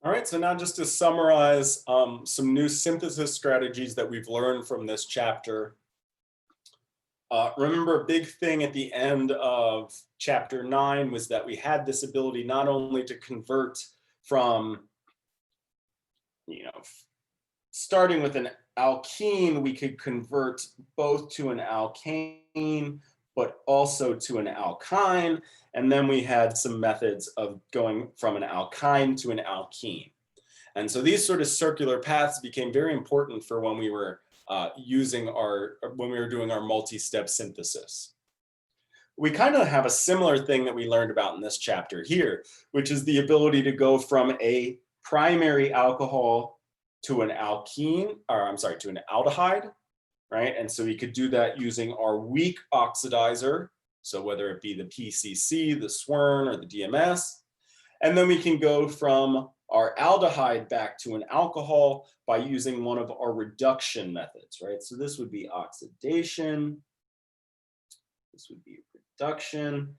All right, so now just to summarize some new synthesis strategies that we've learned from this chapter. Remember, a big thing at the end of chapter 9 was that we had this ability not only to convert from, you know, starting with an alkene, we could convert both to an alkane, but also to an alkyne. And then we had some methods of going from an alkyne to an alkene. And so these sort of circular paths became very important for when we were when we were doing our multi-step synthesis. We kind of have a similar thing that we learned about in this chapter here, which is the ability to go from a primary alcohol to an alkene, or I'm sorry, to an aldehyde, right? And so we could do that using our weak oxidizer. So whether it be the PCC, the SWERN, or the DMS. And then we can go from our aldehyde back to an alcohol by using one of our reduction methods, right? So this would be oxidation. This would be reduction.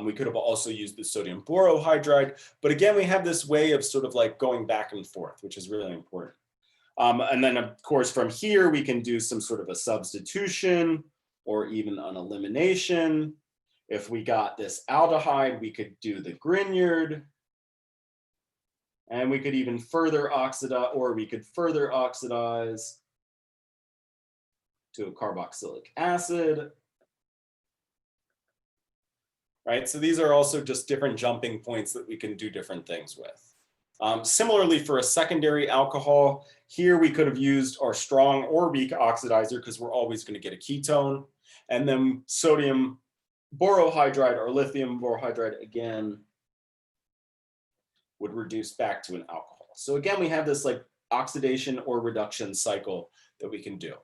We could have also used the sodium borohydride, but again, we have this way of sort of like going back and forth, which is really important. And then of course, from here, we can do some sort of a substitution or even an elimination. If we got this aldehyde, we could do the Grignard, and we could even further oxidize, or we could further oxidize to a carboxylic acid. Right, so these are also just different jumping points that we can do different things with. Similarly, for a secondary alcohol, here we could have used our strong or weak oxidizer because we're always going to get a ketone. And then sodium borohydride or lithium borohydride again would reduce back to an alcohol. So again, we have this like oxidation or reduction cycle that we can do.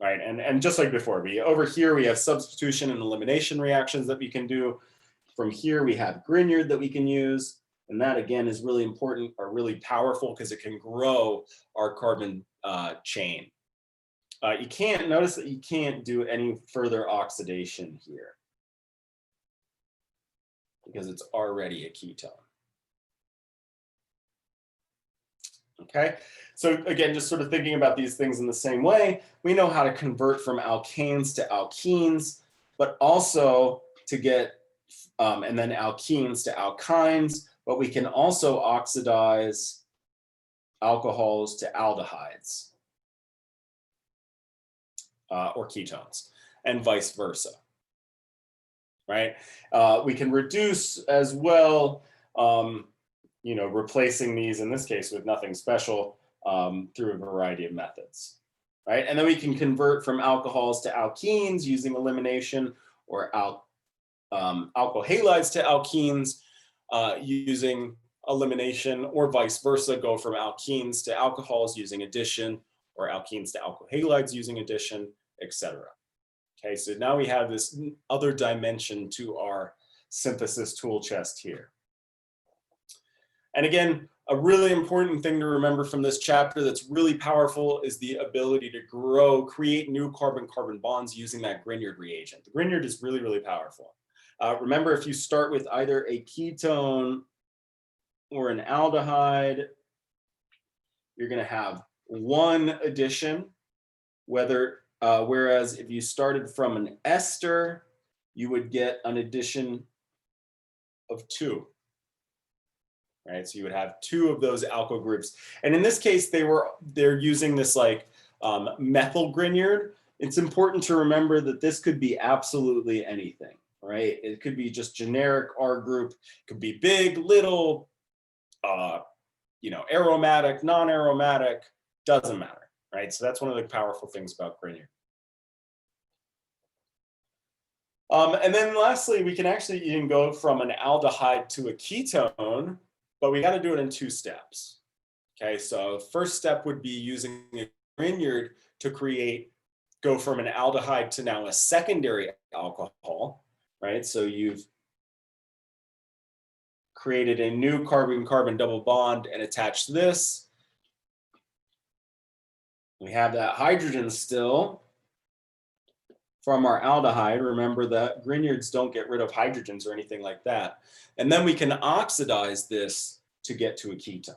Right, and just like before, over here we have substitution and elimination reactions that we can do. From here we have Grignard that we can use, and that again is really important or really powerful because it can grow our carbon chain. You can't notice that you can't do any further oxidation here because it's already a ketone. Okay, so again, just sort of thinking about these things in the same way, we know how to convert from alkanes to alkenes, but also to get, and then alkenes to alkynes, but we can also oxidize alcohols to aldehydes or ketones, and vice versa, right? We can reduce as well, replacing these in this case with nothing special through a variety of methods, right? And then we can convert from alcohols to alkenes using elimination, or alkyl halides to alkenes using elimination, or vice versa, go from alkenes to alcohols using addition, or alkenes to alkyl halides using addition, etc. Okay, so now we have this other dimension to our synthesis tool chest here. And again, a really important thing to remember from this chapter that's really powerful is the ability to create new carbon-carbon bonds using that Grignard reagent. The Grignard is really, really powerful. Remember, if you start with either a ketone or an aldehyde, you're going to have one addition, whereas if you started from an ester, you would get an addition of two. Right, so you would have two of those alkyl groups, and in this case, they're using this like methyl Grignard. It's important to remember that this could be absolutely anything, right? It could be just generic R group, it could be big, little, aromatic, non-aromatic, doesn't matter, right? So that's one of the powerful things about Grignard. And then lastly, we can actually even go from an aldehyde to a ketone, but we got to do it in 2 steps. Okay, so first step would be using a Grignard to go from an aldehyde to now a secondary alcohol, right? So you've created a new carbon-carbon double bond and attached this. We have that hydrogen still from our aldehyde. Remember that Grignards don't get rid of hydrogens or anything like that. And then we can oxidize this to get to a ketone.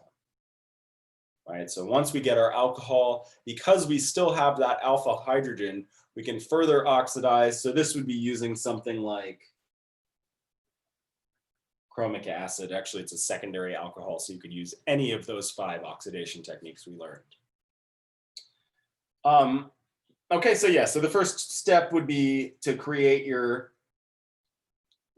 Right, so once we get our alcohol, because we still have that alpha hydrogen, we can further oxidize. So this would be using something like chromic acid. Actually, it's a secondary alcohol, so you could use any of those 5 oxidation techniques we learned. Okay, so yeah, so the first step would be to create your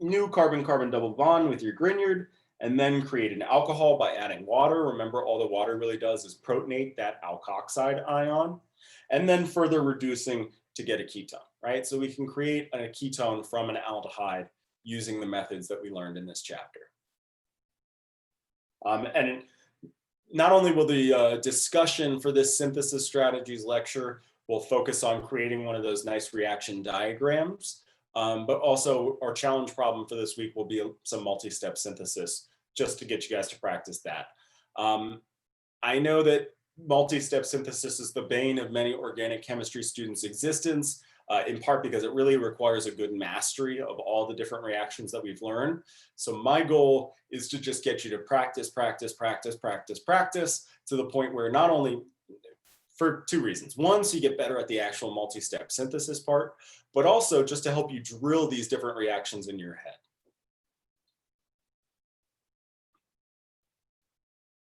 new carbon-carbon double bond with your Grignard, and then create an alcohol by adding water. Remember, all the water really does is protonate that alkoxide ion, and then further reducing to get a ketone, right? So we can create a ketone from an aldehyde using the methods that we learned in this chapter. And not only will the discussion for this synthesis strategies lecture will focus on creating one of those nice reaction diagrams, but also our challenge problem for this week will be some multi-step synthesis, just to get you guys to practice that. I know that multi-step synthesis is the bane of many organic chemistry students' existence, in part because it really requires a good mastery of all the different reactions that we've learned. So my goal is to just get you to practice, practice, practice, practice, practice, to the point where not only, for 2 reasons. One, so you get better at the actual multi-step synthesis part, but also just to help you drill these different reactions in your head.